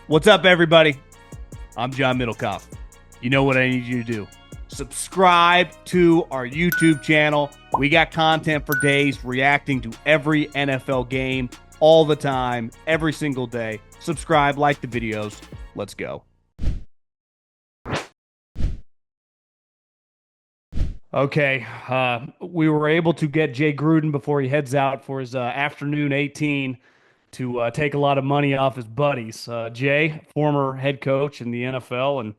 What's up, everybody? I'm John Middlekauff. You know what I need you to do. Subscribe to our YouTube channel. We got content for days reacting to every NFL game all the time, every single day. Subscribe, like the videos. Let's go. Okay, we were able to get Jay Gruden before he heads out for his afternoon 18 to take a lot of money off his buddies. Jay, former head coach in the NFL, and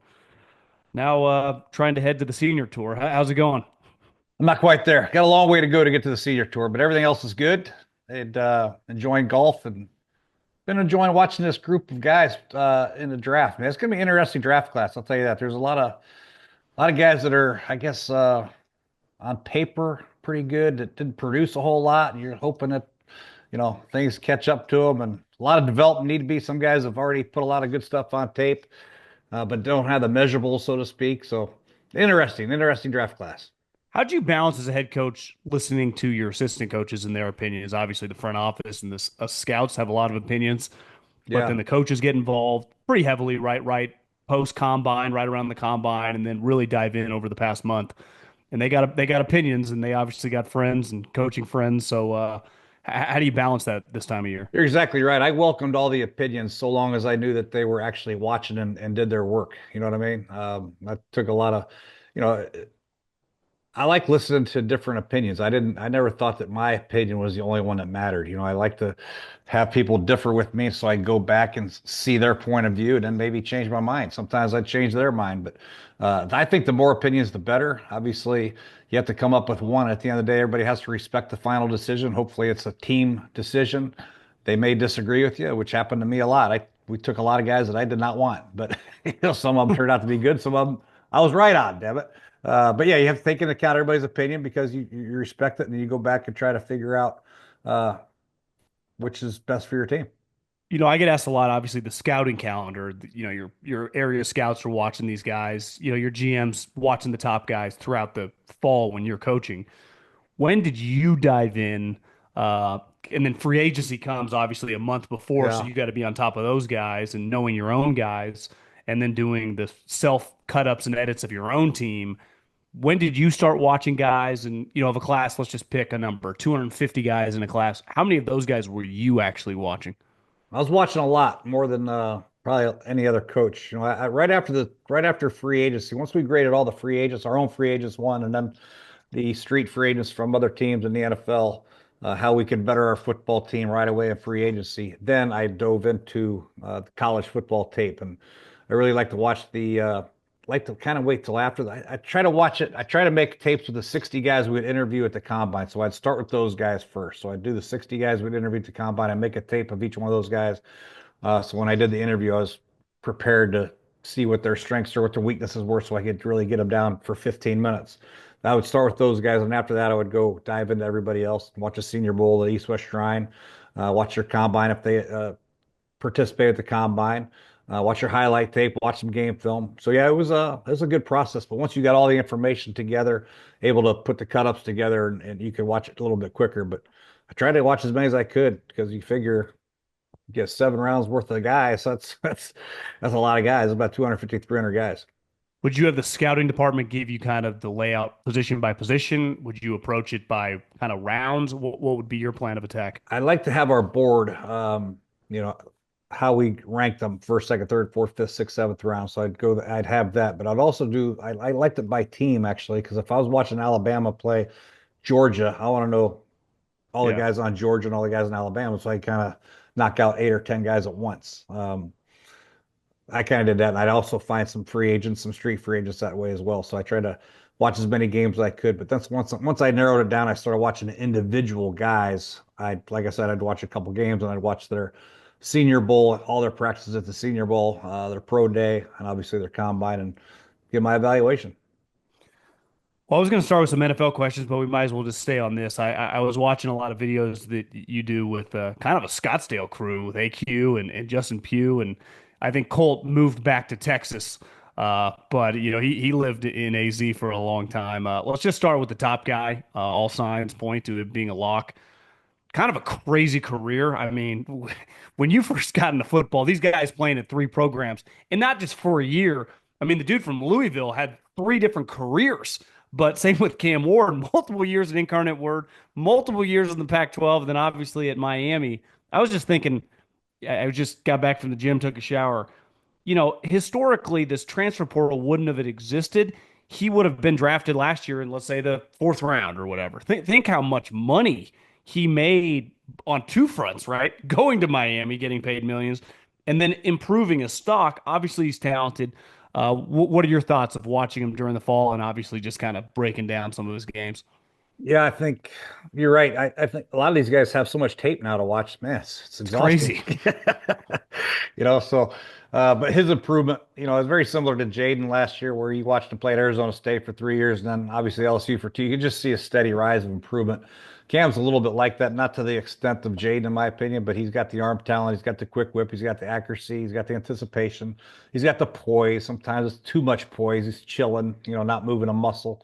now trying to head to the senior tour. How's it going? I'm not quite there. Got a long way to go to get to the senior tour, but everything else is good. And enjoying golf and been enjoying watching this group of guys in the draft. Man, it's gonna be an interesting draft class. I'll tell you that. There's a lot of guys that are, I guess, on paper pretty good that didn't produce a whole lot, and you're hoping that things catch up to them. And a lot of development need to be. Some guys have already put a lot of good stuff on tape, but don't have the measurables, so to speak. So interesting draft class. How'd you balance as a head coach listening to your assistant coaches and their opinions? Obviously, the front office and the scouts have a lot of opinions, but then Yeah. the coaches get involved pretty heavily, right post combine, right around the combine, and then really dive in over the past month. And they got opinions, and they obviously got friends and coaching friends. So, how do you balance that this time of year? You're exactly right. I welcomed all the opinions so long as I knew that they were actually watching and did their work. You know what I mean? I took a lot of, you know, I like listening to different opinions. I never thought that my opinion was the only one that mattered. I like to have people differ with me so I can go back and see their point of view and then maybe change my mind. Sometimes I change their mind, but I think the more opinions, the better. Obviously, you have to come up with one. At the end of the day, everybody has to respect the final decision. Hopefully, it's a team decision. They may disagree with you, which happened to me a lot. We took a lot of guys that I did not want, but some of them turned out to be good. Some of them I was right on, damn it. But yeah, you have to take into account everybody's opinion because you respect it, and then you go back and try to figure out uh, which is best for your team. I get asked a lot, obviously, the scouting calendar. Your area scouts are watching these guys. Your GM's watching the top guys throughout the fall when you're coaching. When did you dive in? Uh, and then free agency comes obviously a month before, so Yeah. you got to be on top of those guys and knowing your own guys, and then doing the self cut ups and edits of your own team. When did you start watching guys and, of a class, let's just pick a number, 250 guys in a class. How many of those guys were you actually watching? I was watching a lot more than probably any other coach. Right after free agency, once we graded all the free agents, our own free agents won, and then the street free agents from other teams in the NFL, how we could better our football team right away in free agency. Then I dove into the college football tape, and I really like to watch like to kind of wait till after. I try to watch it. I try to make tapes with the 60 guys we would interview at the combine. So I'd start with those guys first. So I'd do the 60 guys we'd interview at the combine and make a tape of each one of those guys. So when I did the interview, I was prepared to see what their strengths or what their weaknesses were so I could really get them down for 15 minutes. I would start with those guys, and after that, I would go dive into everybody else, watch a Senior Bowl at East West Shrine, watch your combine if they participate at the combine, watch your highlight tape, watch some game film. So yeah, it was a good process. But once you got all the information together, able to put the cut ups together, and you could watch it a little bit quicker. But I tried to watch as many as I could because you figure you get 7 rounds worth of guys. So that's a lot of guys. It's about 250, 300 guys. Would you have the scouting department give you kind of the layout position by position? Would you approach it by kind of rounds? What would be your plan of attack? I'd like to have our board, you know, how we rank them first, second, third, fourth, fifth, sixth, seventh round. So I'd have that, but I'd also I liked it by team actually, because if I was watching Alabama play Georgia, I want to know all the Yeah. guys on Georgia and all the guys in Alabama, so I kind of knock out 8 or 10 guys at once. I kind of did that, and I'd also find some free agents, some street free agents that way as well. So I tried to watch as many games as I could. But that's once I narrowed it down, I started watching the individual guys. Like I said, I'd watch a couple games, and I'd watch their Senior Bowl, all their practices at the Senior Bowl, their pro day, and obviously their combine, and give my evaluation. Well, I was going to start with some NFL questions, but we might as well just stay on this. I was watching a lot of videos that you do with kind of a Scottsdale crew with AQ and Justin Pugh, and I think Colt moved back to Texas, but he lived in AZ for a long time. Let's just start with the top guy. All signs point to it being a lock. kind of a crazy career. I mean, when you first got into football, these guys playing in three programs and not just for a year. I mean, the dude from Louisville had three different careers, but same with Cam Ward, multiple years at Incarnate Word, multiple years in the Pac-12, and then obviously at Miami. I was just thinking, I just got back from the gym, took a shower. Historically, this transfer portal wouldn't have existed. He would have been drafted last year in, let's say, the fourth round or whatever. Think how much money he made on two fronts, right? Going to Miami, getting paid millions, and then improving his stock. Obviously, he's talented. What are your thoughts of watching him during the fall and obviously just kind of breaking down some of his games? Yeah, I think you're right. I think a lot of these guys have so much tape now to watch. Man, it's It's exhausting. crazy. So, but his improvement, is very similar to Jaden last year, where you watched him play at Arizona State for 3 years, and then obviously LSU for two. You can just see a steady rise of improvement. Cam's a little bit like that, not to the extent of Jaden, in my opinion, but he's got the arm talent, he's got the quick whip, he's got the accuracy, he's got the anticipation, he's got the poise. Sometimes it's too much poise. He's chilling, not moving a muscle,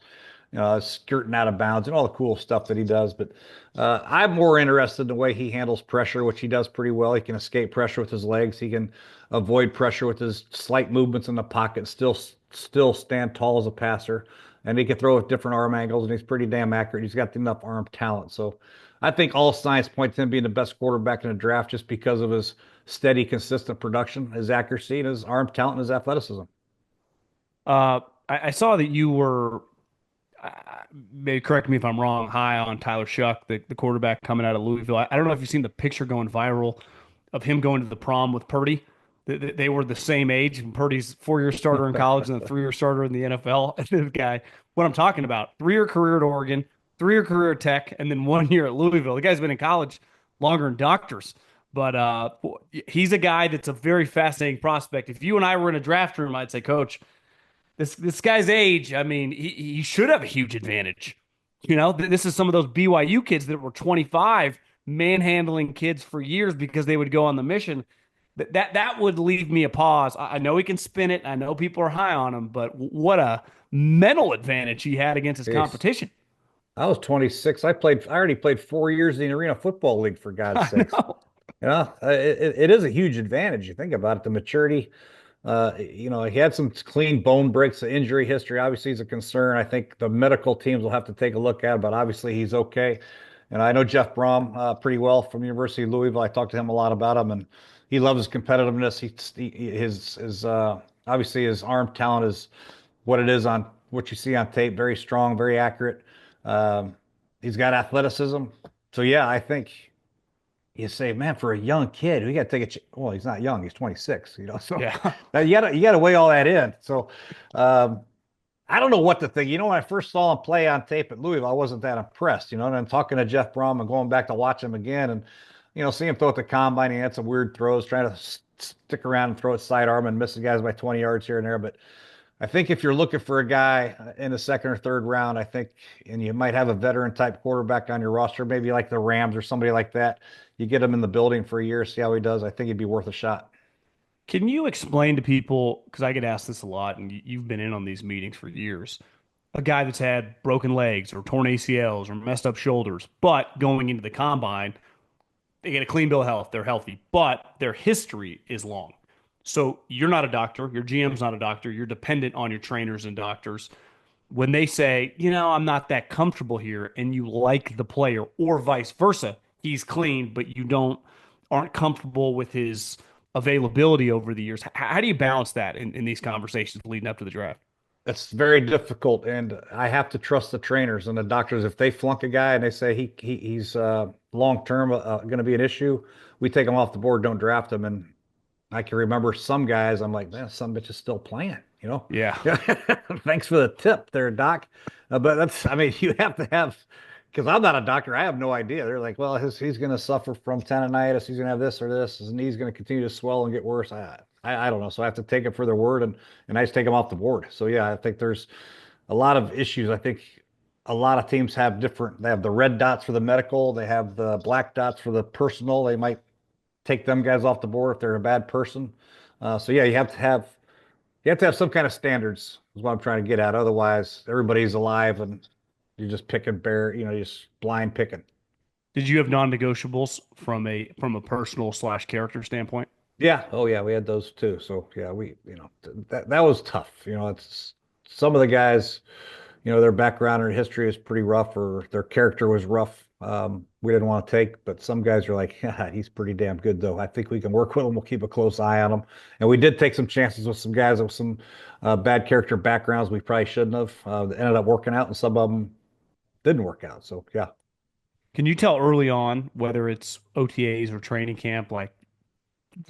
skirting out of bounds, and all the cool stuff that he does. But I'm more interested in the way he handles pressure, which he does pretty well. He can escape pressure with his legs. He can avoid pressure with his slight movements in the pocket, still stand tall as a passer. And he can throw at different arm angles, and he's pretty damn accurate. He's got enough arm talent. So I think all signs point to him being the best quarterback in the draft just because of his steady, consistent production, his accuracy, and his arm talent and his athleticism. I saw that you were, uh, maybe correct me if I'm wrong, high on Tyler Shough, the quarterback coming out of Louisville. I don't know if you've seen the picture going viral of him going to the prom with Purdy. They were the same age, and Purdy's 4-year starter in college and a 3-year starter in the NFL. And this guy, what I'm talking about, 3-year career at Oregon, 3-year career at Tech, and then 1 year at Louisville. The guy's been in college longer than doctors. But he's a guy that's a very fascinating prospect. If you and I were in a draft room, I'd say, Coach, this guy's age, I mean, he should have a huge advantage. This is some of those BYU kids that were 25 manhandling kids for years because they would go on the mission. That would leave me a pause. I know he can spin it. I know people are high on him, but what a mental advantage he had against his Jeez. competition. I was 26. I already played 4 years in the Arena Football League, for God's I sakes. know. It is a huge advantage. You think about it, the maturity. He had some clean bone breaks. The injury history obviously is a concern. I think the medical teams will have to take a look at it, but obviously he's okay. And I know Jeff Brom pretty well from University of Louisville. I talked to him a lot about him, and he loves his competitiveness. His obviously his arm talent is what it is on what you see on tape. Very strong, very accurate. Um, he's got athleticism. So yeah, I think you say, man, for a young kid, we got to take well, he's not young, he's 26, so Yeah. now you gotta weigh all that in. So um, I don't know what to think. When I first saw him play on tape at Louisville, I wasn't that impressed, and then talking to Jeff Brom and going back to watch him again and see him throw at the combine. He had some weird throws, trying to stick around and throw it sidearm and missing guys by 20 yards here and there. But I think if you're looking for a guy in the second or third round, I think, and you might have a veteran type quarterback on your roster, maybe like the Rams or somebody like that. You get him in the building for a year, see how he does. I think he'd be worth a shot. Can you explain to people, because I get asked this a lot, and you've been in on these meetings for years, a guy that's had broken legs or torn ACLs or messed up shoulders, but going into the combine, they get a clean bill of health, they're healthy, but their history is long. So you're not a doctor, your GM's not a doctor, you're dependent on your trainers and doctors. When they say, I'm not that comfortable here, and you like the player, or vice versa, he's clean, but you aren't comfortable with his availability over the years. How do you balance that in these conversations leading up to the draft? It's very difficult, and I have to trust the trainers and the doctors. If they flunk a guy and they say he's long term going to be an issue, we take him off the board, don't draft him. And I can remember some guys, I'm like, man, some bitch is still playing. Yeah. Thanks for the tip there, doc. But I mean, you have to have, because I'm not a doctor, I have no idea. They're like, well, he's going to suffer from tendonitis, he's going to have this or this, his knee's going to continue to swell and get worse. I don't know. So I have to take it for their word, and I just take them off the board. So yeah, I think there's a lot of issues. I think a lot of teams have they have the red dots for the medical, they have the black dots for the personal. They might take them guys off the board if they're a bad person. So yeah, you have to have some kind of standards is what I'm trying to get at. Otherwise, everybody's alive and you're just picking just blind picking. Did you have non-negotiables from a personal slash character standpoint? Yeah. Oh yeah, we had those too. So yeah, that was tough. It's some of the guys, their background or history is pretty rough or their character was rough. We didn't want to take, but some guys are like, yeah, he's pretty damn good though. I think we can work with him. We'll keep a close eye on him. And we did take some chances with some guys with some bad character backgrounds we probably shouldn't have. That ended up working out, and some of them didn't work out. So yeah. Can you tell early on whether it's OTAs or training camp, like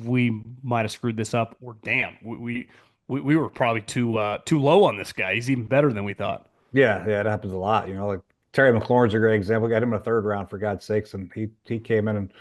we might have screwed this up, or damn, we were probably too low on this guy. He's even better than we thought. Yeah, yeah, it happens a lot. Like Terry McLaurin's a great example. Got him in the third round for God's sakes, and he came in and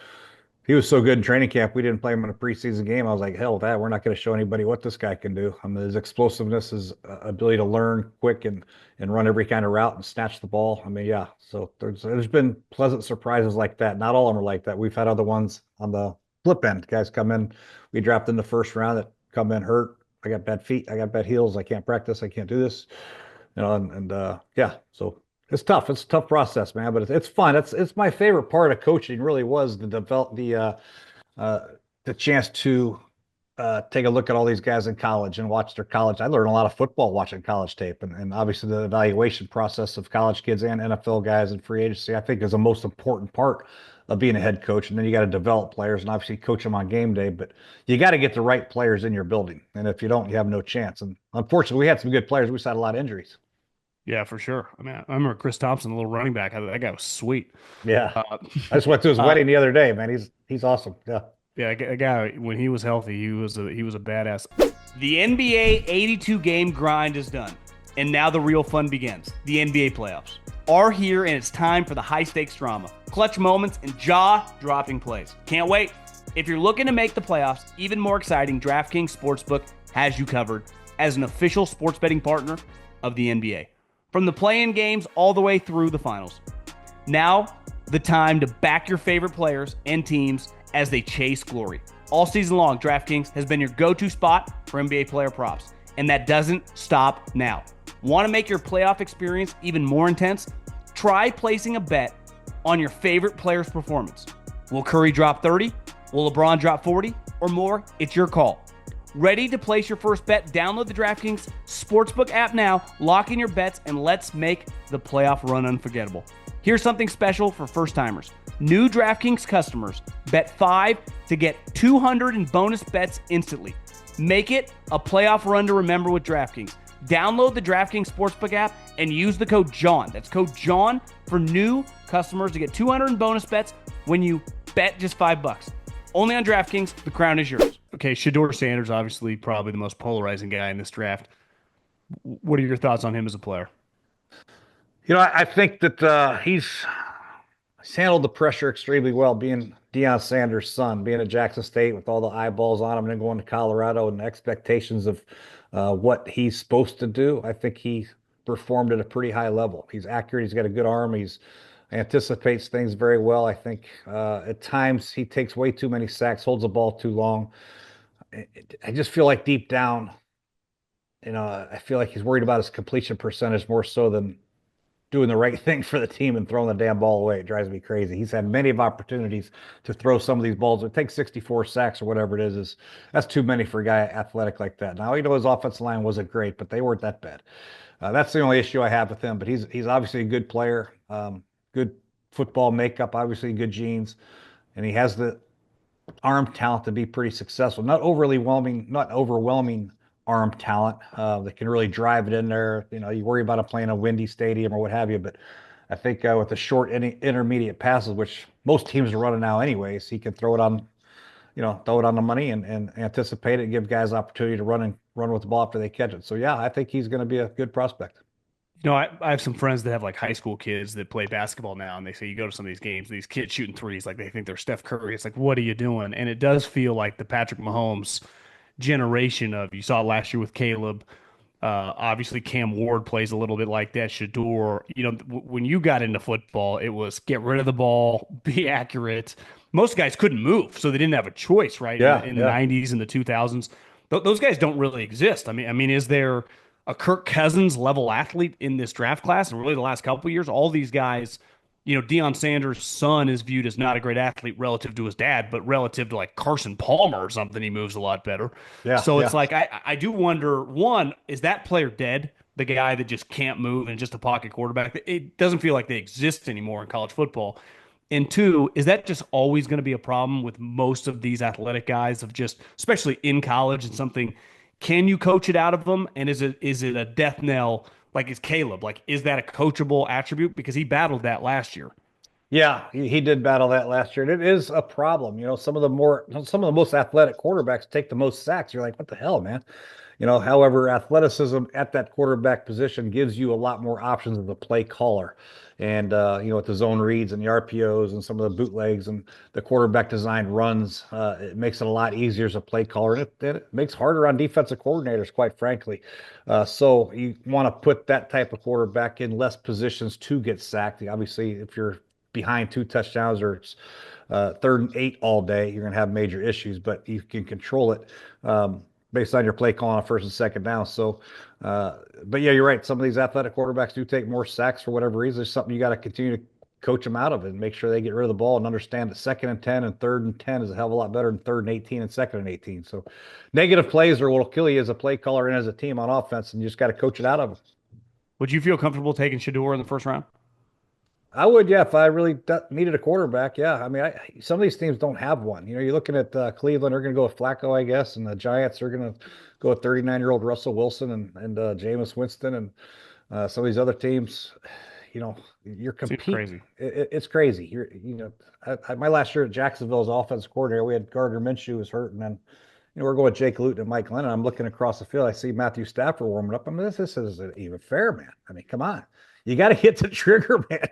he was so good in training camp. We didn't play him in a preseason game. I was like, hell with that. We're not going to show anybody what this guy can do. I mean, his explosiveness, his ability to learn quick and run every kind of route and snatch the ball. I mean, yeah. So there's been pleasant surprises like that. Not all of them are like that. We've had other ones on the flip end. Guys come in, we dropped in the first round that come in hurt. I got bad feet. I got bad heels. I can't practice. I can't do this. Yeah. So it's tough. It's a tough process, man, but it's fun. It's my favorite part of coaching. Really was uh, the chance to take a look at all these guys in college and watch their college. I learned a lot of football watching college tape, and obviously the evaluation process of college kids and NFL guys and free agency. I think is the most important part of being a head coach. And then you got to develop players and obviously coach them on game day, but you got to get the right players in your building. And if you don't, you have no chance. And unfortunately, we had some good players. We just had a lot of injuries. Yeah, for sure. I mean, I remember Chris Thompson, the little running back. That guy was sweet. Yeah. Uh, I just went to his wedding the other day, man. He's awesome. Yeah. yeah, a guy when he was healthy, he was a badass. The NBA 82 game grind is done, and now the real fun begins. The NBA playoffs are here, and it's time for the high stakes drama, clutch moments, and jaw-dropping plays. Can't wait. If you're looking to make the playoffs even more exciting, DraftKings Sportsbook has you covered as an official sports betting partner of the NBA. From the play-in games all the way through the finals. Now, the time to back your favorite players and teams as they chase glory. All season long, DraftKings has been your go-to spot for NBA player props, and that doesn't stop now. Want to make your playoff experience even more intense? Try placing a bet on your favorite player's performance. Will Curry drop 30? Will LeBron drop 40? Or more? It's your call. Ready to place your first bet? Download the DraftKings Sportsbook app now, lock in your bets, and let's make the playoff run unforgettable. Here's something special for first-timers. New DraftKings customers bet $5 to get $200 in bonus bets instantly. Make it a playoff run to remember with DraftKings. Download the DraftKings Sportsbook app and use the code JOHN. That's code JOHN for new customers to get 200 in bonus bets when you bet just $5. Only on DraftKings. The crown is yours. Okay, Shedeur Sanders, obviously probably the most polarizing guy in this draft. What are your thoughts on him as a player? I think that he's handled the pressure extremely well, being Deion Sanders' son, being at Jackson State with all the eyeballs on him, and then going to Colorado and the expectations of what he's supposed to do. I think he performed at a pretty high level. He's accurate. He's got a good arm. He's anticipates things very well. I think at times he takes way too many sacks, holds the ball too long. I just feel like deep down, I feel like he's worried about his completion percentage more so than doing the right thing for the team and throwing the damn ball away. It drives me crazy. He's had many of opportunities to throw some of these balls. It takes 64 sacks or whatever it is that's too many for a guy athletic like that. Now, his offensive line wasn't great, but they weren't that bad. That's the only issue I have with him, but he's obviously a good player, good football makeup, obviously good genes, and he has the arm talent to be pretty successful. Not overwhelming arm talent that can really drive it in there. You worry about him playing a windy stadium or what have you, but I think with the short intermediate passes, which most teams are running now anyways, he can throw it on the money and anticipate it and give guys opportunity to run with the ball after they catch it. So yeah, I think he's going to be a good prospect. I have some friends that have like high school kids that play basketball now, and they say you go to some of these games, these kids shooting threes, like they think they're Steph Curry. It's like, what are you doing? And it does feel like the Patrick Mahomes generation of, you saw it last year with Caleb. Obviously, Cam Ward plays a little bit like that. Shedeur, when you got into football, it was get rid of the ball, be accurate. Most guys couldn't move, so they didn't have a choice, right? Yeah, in the 90s and the 2000s. Those guys don't really exist. I mean, is there a Kirk Cousins level athlete in this draft class? And really the last couple of years, all these guys Deion Sanders' son is viewed as not a great athlete relative to his dad, but relative to like Carson Palmer or something, he moves a lot better. Yeah, So it's yeah. like I do wonder, one, is that player dead? The guy that just can't move and just a pocket quarterback. It doesn't feel like they exist anymore in college football. And two, is that just always going to be a problem with most of these athletic guys of just, especially in college and something, can you coach it out of them? And is it a death knell like is Caleb? Like, is that a coachable attribute? Because he battled that last year. Yeah, he did battle that last year, and it is a problem. Some of the most athletic quarterbacks take the most sacks. You're like, what the hell, man? However, athleticism at that quarterback position gives you a lot more options as a play caller. And, with the zone reads and the RPOs and some of the bootlegs and the quarterback design runs, it makes it a lot easier as a play caller. And it makes harder on defensive coordinators, quite frankly. So you want to put that type of quarterback in less positions to get sacked. Obviously, if you're behind 2 touchdowns or it's 3rd and 8 all day, you're going to have major issues, but you can control it. Based on your play call on 1st and 2nd down. So, but yeah, you're right. Some of these athletic quarterbacks do take more sacks for whatever reason. There's something you got to continue to coach them out of and make sure they get rid of the ball and understand that 2nd and 10 and 3rd and 10 is a hell of a lot better than 3rd and 18 and 2nd and 18. So, negative plays are what'll kill you as a play caller and as a team on offense, and you just got to coach it out of them. Would you feel comfortable taking Shedeur in the first round? I would, yeah, if I really needed a quarterback. Yeah, I mean, some of these teams don't have one. You're looking at Cleveland; they're going to go with Flacco, I guess, and the Giants are going to go with 39-year-old Russell Wilson and Jameis Winston, and some of these other teams. You're Seems competing. crazy. It's crazy. My last year at Jacksonville as offensive coordinator, we had Gardner Minshew was hurt, and then we're going with Jake Luton and Mike Lennon. I'm looking across the field. I see Matthew Stafford warming up. I mean, this isn't even fair, man. I mean, come on. You got to hit the trigger, man.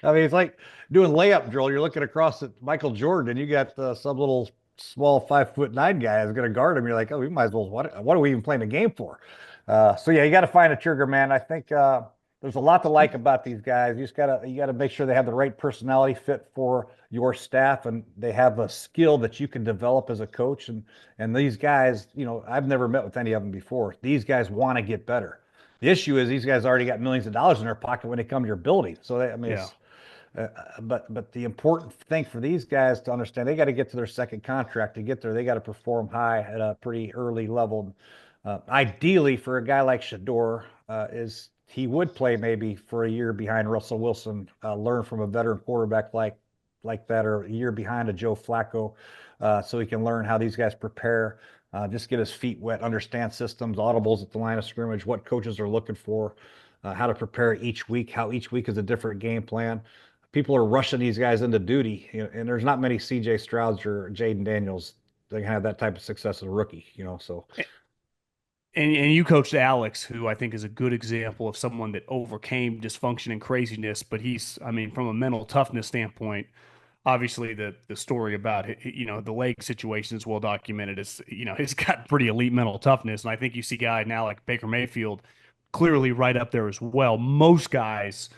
I mean, it's like doing layup drill. You're looking across at Michael Jordan, and you got some little small 5'9" guy is going to guard him. You're like, oh, we might as well. What are we even playing the game for? So yeah, you got to find a trigger, man. I think there's a lot to like about these guys. You gotta make sure they have the right personality fit for your staff, and they have a skill that you can develop as a coach. And these guys, I've never met with any of them before. These guys want to get better. The issue is these guys already got millions of dollars in their pocket when they come to your building. So I mean, Yeah. but the important thing for these guys to understand, they got to get to their second contract. To get there, they got to perform high at a pretty early level. Ideally, for a guy like Shedeur, is he would play maybe for a year behind Russell Wilson, learn from a veteran quarterback like that, or a year behind a Joe Flacco, so he can learn how these guys prepare. Just get his feet wet, understand systems, audibles at the line of scrimmage, what coaches are looking for, how to prepare each week, how each week is a different game plan. People are rushing these guys into duty, and there's not many C.J. Strouds or Jaden Daniels that can have that type of success as a rookie. So And you coached Alex, who I think is a good example of someone that overcame dysfunction and craziness. But I mean, from a mental toughness standpoint, obviously the story about the leg situation is well documented. He's got pretty elite mental toughness, and I think you see guys now like Baker Mayfield clearly right up there as well. Most guys,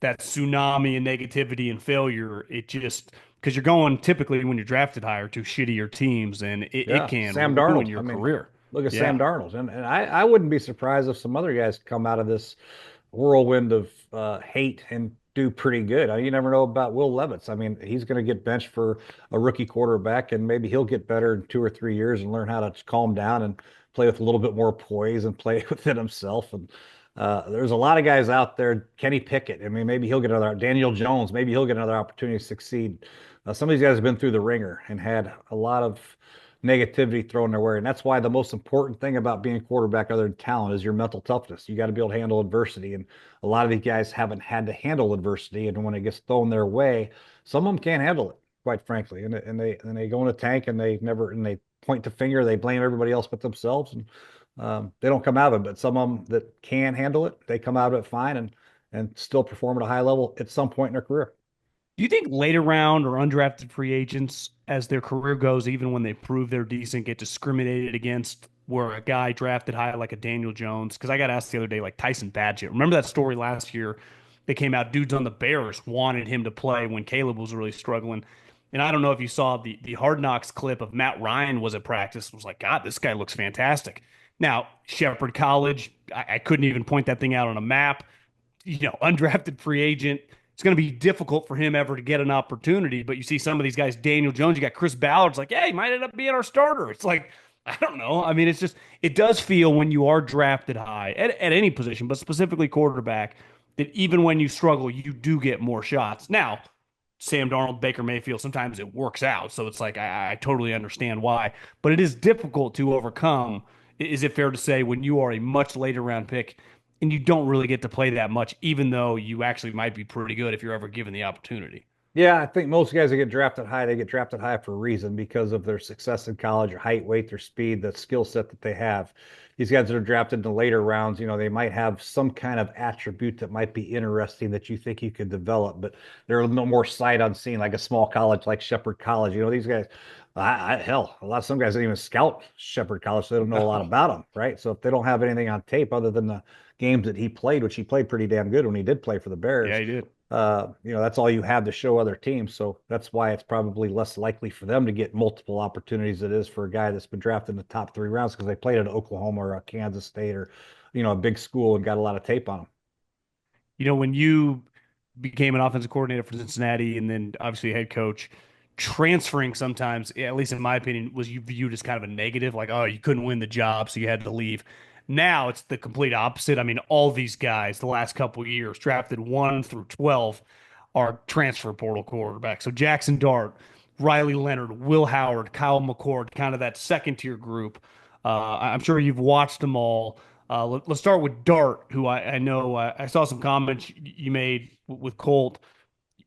that tsunami and negativity and failure, it just because you're going typically when you're drafted higher to shittier teams, and it yeah, can Sam ruin Darnold. I your mean, career. look at Yeah. Sam Darnold, and I wouldn't be surprised if some other guys come out of this whirlwind of hate and do pretty good. You never know about Will Levis. I mean, he's going to get benched for a rookie quarterback, and maybe he'll get better in 2 or 3 years and learn how to calm down and play with a little bit more poise and play within himself. And there's a lot of guys out there. Kenny Pickett. I mean, maybe he'll get another. Daniel Jones. Maybe he'll get another opportunity to succeed. Some of these guys have been through the ringer and had a lot of negativity thrown their way. And that's why the most important thing about being a quarterback, other than talent, is your mental toughness. You got to be able to handle adversity. And a lot of these guys haven't had to handle adversity. And when it gets thrown their way, some of them can't handle it, quite frankly. And they go in a tank and they point the finger, they blame everybody else but themselves. And they don't come out of it. But some of them that can handle it, they come out of it fine and still perform at a high level at some point in their career. Do you think later round or undrafted free agents, as their career goes, even when they prove they're decent, get discriminated against? Where a guy drafted high like a Daniel Jones, because I got asked the other day, like Tyson Badgett. Remember that story last year? They came out, dudes on the Bears wanted him to play when Caleb was really struggling. And I don't know if you saw the Hard Knocks clip of Matt Ryan was at practice. Was like, God, this guy looks fantastic. Now, Shepherd College, I couldn't even point that thing out on a map. Undrafted free agent. it's going to be difficult for him ever to get an opportunity. But you see some of these guys, Daniel Jones, you got Chris Ballard's like, yeah, he might end up being our starter. It's like, I don't know. I mean, it's just, it does feel when you are drafted high at any position, but specifically quarterback, that even when you struggle, you do get more shots. Now, Sam Darnold, Baker Mayfield, sometimes it works out. So it's like, I totally understand why, but it is difficult to overcome. Is it fair to say when you are a much later round pick and you don't really get to play that much, even though you actually might be pretty good if you're ever given the opportunity? Yeah, I think most guys that get drafted high, they get drafted high for a reason because of their success in college, their height, weight, their speed, the skill set that they have. These guys that are drafted in the later rounds, they might have some kind of attribute that might be interesting that you think you could develop, but they're no more sight unseen, like a small college like Shepherd College. These guys, hell, some guys don't even scout Shepherd College, so they don't know a lot No. about them, right? So if they don't have anything on tape other than the games that he played, which he played pretty damn good when he did play for the Yeah, Bears, he did. that's all you have to show other teams. So that's why it's probably less likely for them to get multiple opportunities than it is for a guy that's been drafted in the top 3 rounds because they played at Oklahoma or a Kansas State or, a big school and got a lot of tape on them. When you became an offensive coordinator for Cincinnati and then obviously head coach, transferring sometimes, at least in my opinion, was you viewed as kind of a negative, like, oh, you couldn't win the job, so you had to leave. Now it's the complete opposite. I mean, all these guys the last couple of years, drafted 1 through 12, are transfer portal quarterbacks. So Jackson Dart, Riley Leonard, Will Howard, Kyle McCord, kind of that second tier group. I'm sure you've watched them all. Let's start with Dart, who I know I saw some comments you made with Colt.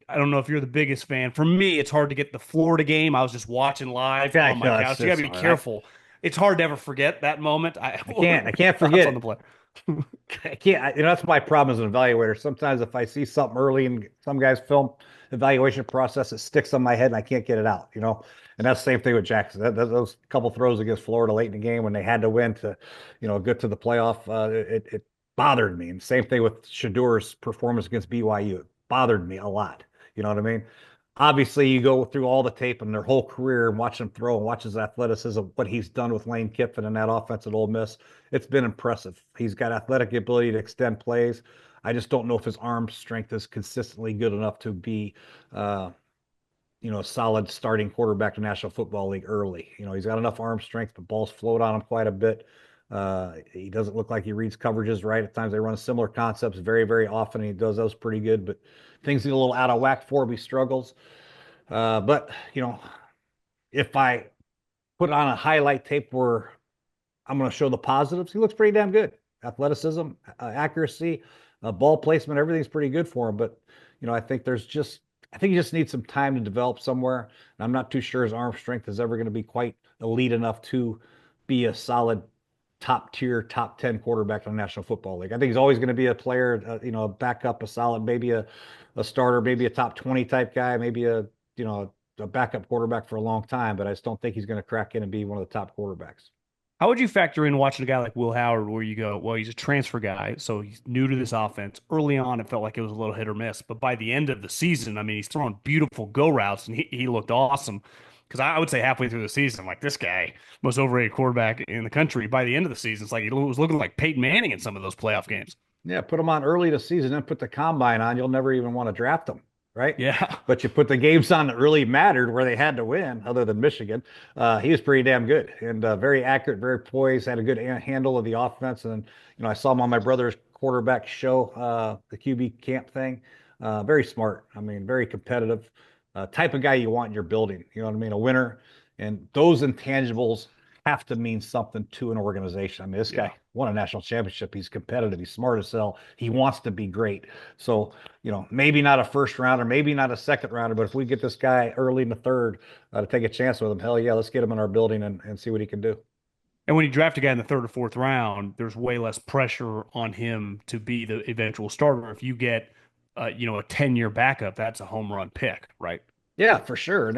I don't know if you're the biggest fan. For me, it's hard to get the Florida game. I was just watching live Yeah, on my no, couch. You got to be all right. careful. It's hard to ever forget that moment. I can't Thoughts forget on the it. play? I can't, that's my problem as an evaluator. Sometimes if I see something early in some guys' film evaluation process, it sticks on my head and I can't get it out. And that's the same thing with Jackson. Those couple throws against Florida late in the game when they had to win to, get to the playoff, it bothered me. And same thing with Shedeur's performance against BYU. It bothered me a lot. You know what I mean? Obviously, you go through all the tape and their whole career and watch him throw and watch his athleticism, what he's done with Lane Kiffin and that offense at Ole Miss. It's been impressive. He's got athletic ability to extend plays. I just don't know if his arm strength is consistently good enough to be, a solid starting quarterback in the National Football League early. He's got enough arm strength, but balls float on him quite a bit. He doesn't look like he reads coverages right. At times they run similar concepts very, very often. He does those pretty good, but things get a little out of whack for him. He struggles. But if I put on a highlight tape where I'm going to show the positives, he looks pretty damn good. Athleticism, accuracy, ball placement, everything's pretty good for him. But I think he just needs some time to develop somewhere. And I'm not too sure his arm strength is ever going to be quite elite enough to be a solid top tier, top 10 quarterback in the National Football League. I think he's always going to be a player, a backup, a solid, maybe a starter, maybe a top 20 type guy, maybe a backup quarterback for a long time, but I just don't think he's going to crack in and be one of the top quarterbacks. How would you factor in watching a guy like Will Howard, where you go, well, he's a transfer guy, so he's new to this offense. Early on, it felt like it was a little hit or miss, but by the end of the season, I mean, he's throwing beautiful go routes, and he looked awesome. Because I would say halfway through the season, like this guy, most overrated quarterback in the country. By the end of the season, it's like he was looking like Peyton Manning in some of those playoff games. Yeah, put him on early this season, then put the combine on. You'll never even want to draft him, right? Yeah. But you put the games on that really mattered where they had to win, other than Michigan. He was pretty damn good and very accurate, very poised, had a good handle of the offense. And, I saw him on my brother's quarterback show, the QB camp thing. Very smart. I mean, very competitive. Type of guy you want in your building. You know what I mean? A winner. And those intangibles have to mean something to an organization. I mean, this Yeah. guy won a national championship. He's competitive. He's smart as hell. He wants to be great. So, maybe not a first rounder, maybe not a second rounder, but if we get this guy early in the third to take a chance with him, hell yeah, let's get him in our building and see what he can do. And when you draft a guy in the third or fourth round, there's way less pressure on him to be the eventual starter. If you get, a 10-year backup, that's a home run pick, right? Yeah, for sure. And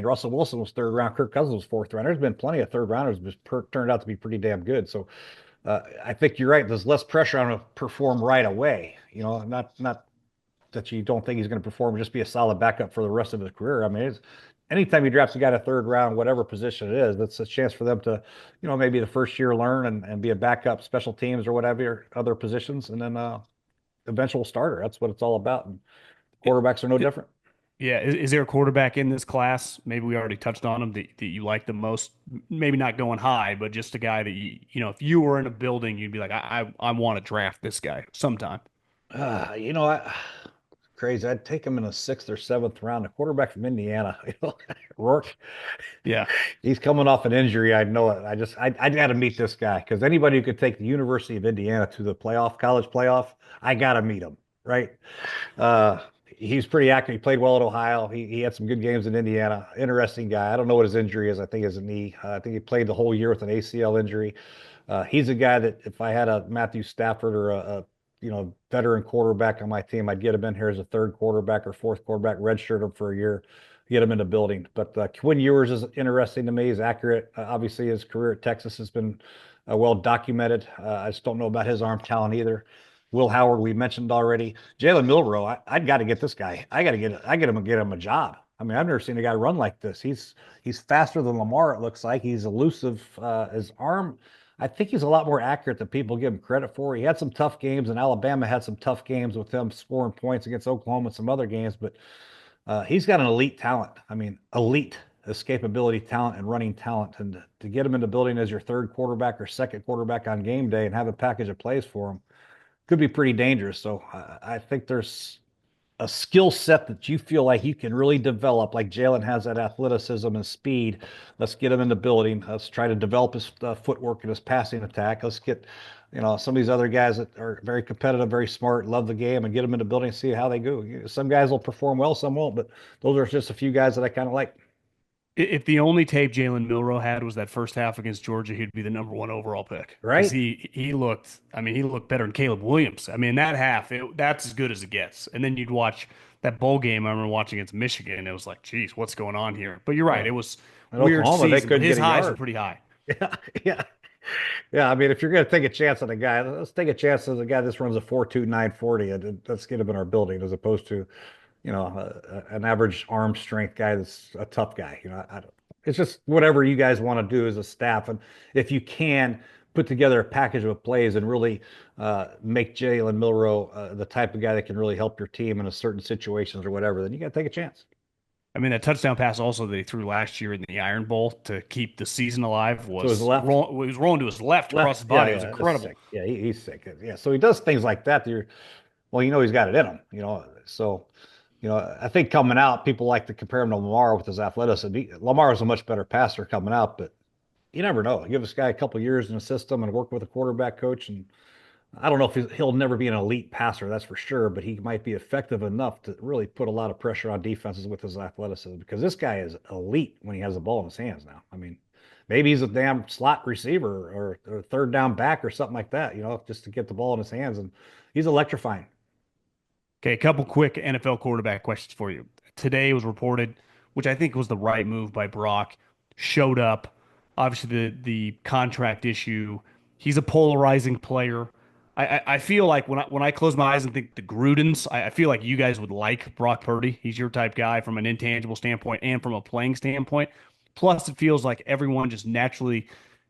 Russell Wilson was third round. Kirk Cousins was fourth round. There's been plenty of third rounders, but turned out to be pretty damn good. So I think you're right. There's less pressure on him to perform right away. Not that you don't think he's going to perform, just be a solid backup for the rest of his career. I mean, anytime you draft a guy in a third round, whatever position it is, that's a chance for them to, maybe the first year learn and be a backup, special teams or whatever other positions, and then eventual starter. That's what it's all about. And Quarterbacks are no different. Yeah, is there a quarterback in this class? Maybe we already touched on him that you like the most. Maybe not going high, but just a guy that if you were in a building, you'd be like, I want to draft this guy sometime. You know, crazy. I'd take him in the sixth or seventh round. A quarterback from Indiana, Rourke. Yeah. He's coming off an injury. I know it. I got to meet this guy because anybody who could take the University of Indiana to the playoff, college playoff, I got to meet him. Right. He's pretty active. He played well at Ohio. He had some good games in Indiana. Interesting guy. I don't know what his injury is. I think it's a knee. I think he played the whole year with an ACL injury. He's a guy that if I had a Matthew Stafford or a veteran quarterback on my team, I'd get him in here as a third quarterback or fourth quarterback, redshirt him for a year, get him in the building. But Quinn Ewers is interesting to me. He's accurate. Obviously, his career at Texas has been well documented. I just don't know about his arm talent either. Will Howard, we mentioned already. Jalen Milroe, I'd got to get this guy. I get him a job. I mean, I've never seen a guy run like this. He's faster than Lamar, it looks like. He's elusive. His arm, I think he's a lot more accurate than people give him credit for. He had some tough games, and Alabama had some tough games with him scoring points against Oklahoma and some other games, but he's got an elite talent. I mean, elite escapability talent and running talent. And to get him in the building as your third quarterback or second quarterback on game day and have a package of plays for him could be pretty dangerous. So I think there's a skill set that you feel like you can really develop, like Jalen has that athleticism and speed. Let's get him in the building. Let's try to develop his footwork and his passing attack. Let's get, some of these other guys that are very competitive, very smart, love the game, and get them in the building and see how they go. Some guys will perform well, some won't, but those are just a few guys that I kind of like. If the only tape Jalen Milroe had was that first half against Georgia, he'd be the number one overall pick. Right? Because he looked, I mean, he looked better than Caleb Williams. I mean, that half, that's as good as it gets. And then you'd watch that bowl game. I remember watching against Michigan, and it was like, geez, what's going on here? But you're right, it was In weird Oklahoma, they season, but couldn't his get a highs are yard. pretty high. Yeah, yeah. Yeah, I mean, if you're going to take a chance on a guy, let's take a chance on a guy that runs a 4.2 940 and let's get him in our building as opposed to, an average arm strength guy that's a tough guy. It's just whatever you guys want to do as a staff. And if you can put together a package of plays and really make Jalen Milroe the type of guy that can really help your team in a certain situations or whatever, then you got to take a chance. I mean, that touchdown pass also that he threw last year in the Iron Bowl to keep the season alive So his left, he was rolling to his left across his body. yeah, It was yeah, incredible. sick. Yeah, he's sick. Yeah, so he does things like that. Well, he's got it in him. So I think coming out, people like to compare him to Lamar with his athleticism. Lamar was a much better passer coming out, but you never know. Give this guy a couple years in the system and work with a quarterback coach, and I don't know if he'll never be an elite passer, that's for sure, but he might be effective enough to really put a lot of pressure on defenses with his athleticism because this guy is elite when he has the ball in his hands now. I mean, maybe he's a damn slot receiver or third down back or something like that, just to get the ball in his hands, and he's electrifying. Okay, a couple quick NFL quarterback questions for you. Today was reported, which I think was the right move by Brock, showed up. Obviously, the contract issue. He's a polarizing player. I feel like when I close my eyes and think the Grudens, I feel like you guys would like Brock Purdy. He's your type guy from an intangible standpoint and from a playing standpoint. Plus, it feels like everyone just naturally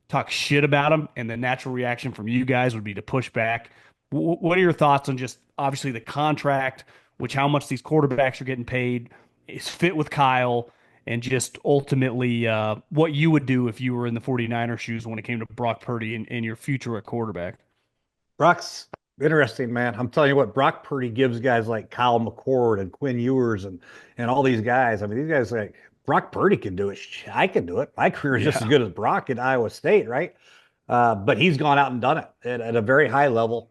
talks shit about him, and the natural reaction from you guys would be to push back. What are your thoughts on just obviously the contract, which how much these quarterbacks are getting paid, is fit with Kyle, and just ultimately what you would do if you were in the 49er shoes when it came to Brock Purdy and your future at quarterback? Brock's interesting, man. I'm telling you what, Brock Purdy gives guys like Kyle McCord and Quinn Ewers and all these guys. I mean, these guys like Brock Purdy can do it. I can do it. My career is just as good as Brock at Iowa State, right? But he's gone out and done it at a very high level.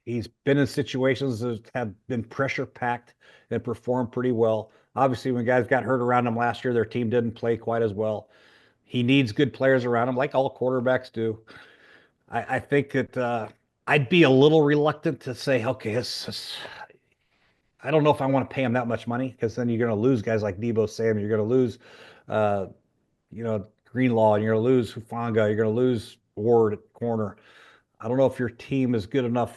He's been in situations that have been pressure packed and performed pretty well. Obviously, when guys got hurt around him last year, their team didn't play quite as well. He needs good players around him, like all quarterbacks do. I think that I'd be a little reluctant to say, okay, I don't know if I want to pay him that much money because then you're going to lose guys like Debo Samuel. You're going to lose, uh, Greenlaw, and you're going to lose Hufanga. You're going to lose Ward at corner. I don't know if your team is good enough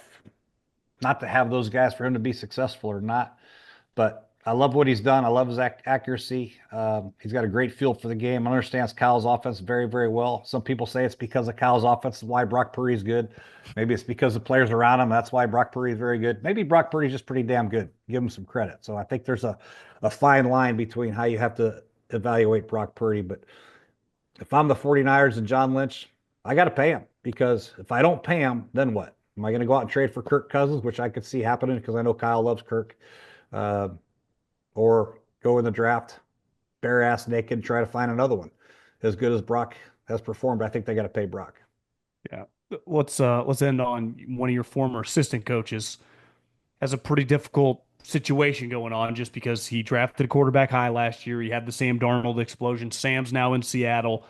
not to have those guys for him to be successful or not. But I love what he's done. I love his accuracy. He's got a great feel for the game. Understands Kyle's offense very, very well. Some people say it's because of Kyle's offense is why Brock Purdy's good. Maybe it's because the players around him. That's why Brock Purdy is very good. Maybe Brock Purdy's just pretty damn good. Give him some credit. So I think there's a fine line between how you have to evaluate Brock Purdy. But if I'm the 49ers and John Lynch, I got to pay him because if I don't pay him, then what? Am I going to go out and trade for Kirk Cousins, which I could see happening because I know Kyle loves Kirk, uh, or go in the draft bare ass naked and try to find another one as good as Brock has performed? I think they got to pay Brock. Yeah. Let's end on one of your former assistant coaches has a pretty difficult situation going on just because he drafted a quarterback high last year. He had the Sam Darnold explosion. Sam's now in Seattle.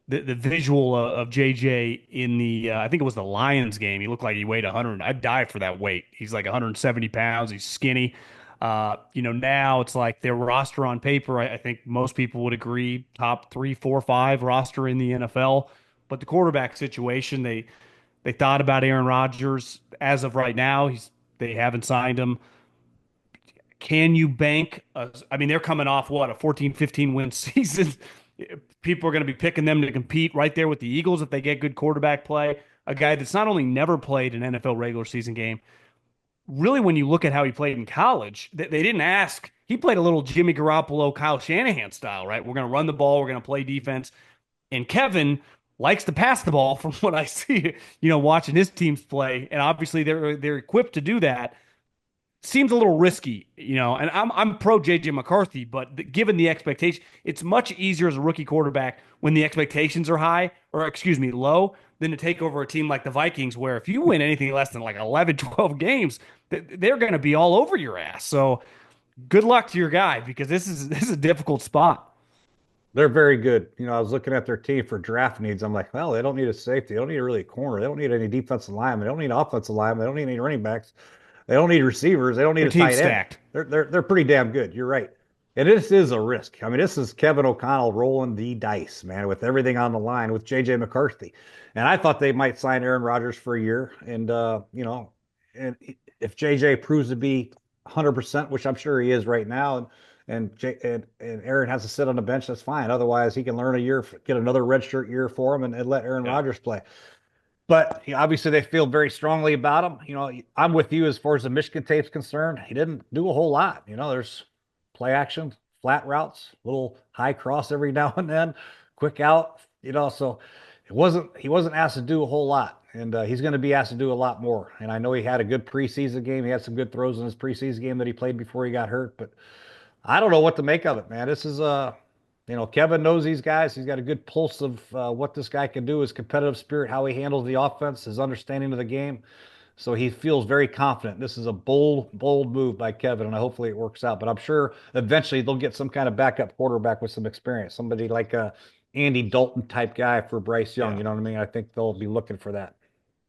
The visual of JJ in the I think it was the Lions game. He looked like he weighed 100. I'd die for that weight. He's like 170 pounds. He's skinny. Now it's like their roster on paper. I think most people would agree top 3, 4, 5 roster in the NFL. But the quarterback situation, they thought about Aaron Rodgers. As of right now, they haven't signed him. Can you bank? I mean, they're coming off what, a 14, 15 win season. People are going to be picking them to compete right there with the Eagles if they get good quarterback play. A guy that's not only never played an NFL regular season game, really, when you look at how he played in college, they didn't ask. He played a little Jimmy Garoppolo, Kyle Shanahan style, right? We're going to run the ball, we're going to play defense. And Kevin likes to pass the ball from what I see, watching his teams play. And obviously they're equipped to do that. Seems a little risky, and I'm pro JJ McCarthy, but given the expectation, it's much easier as a rookie quarterback when the expectations are high, or excuse me, low, than to take over a team like the Vikings, where if you win anything less than like 11, 12 games, they're going to be all over your ass. So good luck to your guy because this is a difficult spot. They're very good. I was looking at their team for draft needs. I'm like, well, they don't need a safety. They don't need really a corner. They don't need any defensive linemen. They don't need offensive linemen. They don't need any running backs. They don't need receivers. They don't need Their a team's tight end. stacked. They're pretty damn good. You're right. And this is a risk. I mean, this is Kevin O'Connell rolling the dice, man, with everything on the line with JJ McCarthy. And I thought they might sign Aaron Rodgers for a year. And and if JJ proves to be 100%, which I'm sure he is right now, and Aaron has to sit on the bench, that's fine. Otherwise, he can learn a year, get another redshirt year for him, and let Aaron Yeah. Rodgers play. But obviously, they feel very strongly about him. I'm with you as far as the Michigan tape's concerned. He didn't do a whole lot. There's play action, flat routes, little high cross every now and then, quick out. So he wasn't asked to do a whole lot, and he's going to be asked to do a lot more. And I know he had a good preseason game. He had some good throws in his preseason game that he played before he got hurt. But I don't know what to make of it, man. This is Kevin knows these guys. He's got a good pulse of what this guy can do, his competitive spirit, how he handles the offense, his understanding of the game. So he feels very confident. This is a bold, bold move by Kevin, and hopefully it works out. But I'm sure eventually they'll get some kind of backup quarterback with some experience, somebody like a Andy Dalton type guy for Bryce Young. Yeah. You know what I mean? I think they'll be looking for that.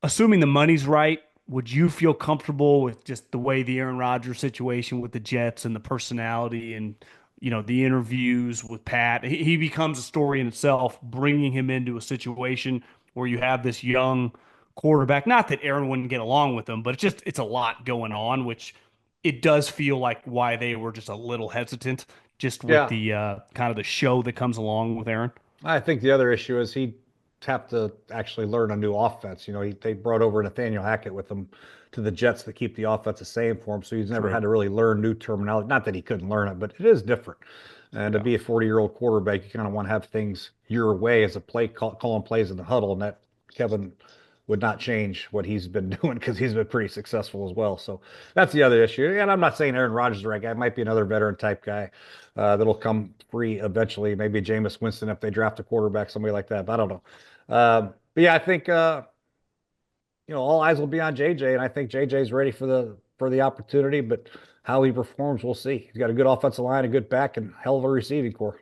Assuming the money's right, would you feel comfortable with just the way the Aaron Rodgers situation with the Jets and the personality and the interviews with Pat? He becomes a story in itself, bringing him into a situation where you have this young quarterback. Not that Aaron wouldn't get along with him, but it's a lot going on, which it does feel like why they were just a little hesitant, just with Yeah. the kind of the show that comes along with Aaron. I think the other issue is he have to actually learn a new offense. They brought over Nathaniel Hackett with them to the Jets to keep the offense the same for him. So he's never True. had to really learn new terminology. Not that he couldn't learn it, but it is different. And to Yeah. be a 40-year-old quarterback, you kind of want to have things your way as a calling plays in the huddle. And that Kevin would not change what he's been doing because he's been pretty successful as well. So that's the other issue. And I'm not saying Aaron Rodgers is the right guy. It might be another veteran type guy that'll come free eventually. Maybe Jameis Winston if they draft a quarterback, somebody like that. But I don't know. But yeah, I think all eyes will be on JJ, and I think JJ's ready for the opportunity. But how he performs, we'll see. He's got a good offensive line, a good back, and hell of a receiving core.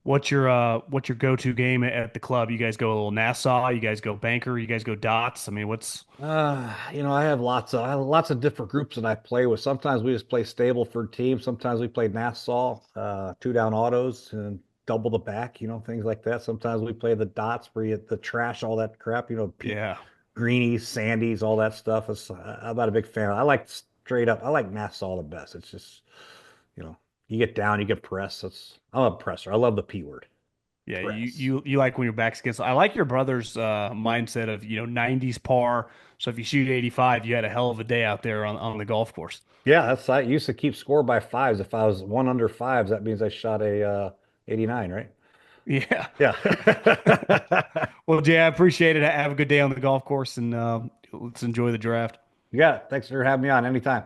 What's your go-to game at the club? You guys go a little Nassau, you guys go Banker, you guys go Dots. I mean, what's I have lots of different groups that I play with. Sometimes we just play Stableford teams. Sometimes we play Nassau, two down autos and double the back, things like that. Sometimes we play the dots where you the trash, all that crap, yeah. greenies, sandies, all that stuff. I'm not a big fan. I like straight up. I like Nassau the best. It's just you know, you get down, you get pressed. I'm a presser. I love the P word. Yeah, Press. you like when your back's against. I like your brother's mindset of 90s par. So if you shoot 85, you had a hell of a day out there on the golf course. Yeah, I used to keep score by fives. If I was one under fives, that means I shot a 89, right? Yeah. Yeah. Well, Jay, I appreciate it. Have a good day on the golf course, and let's enjoy the draft. Yeah. Thanks for having me on anytime.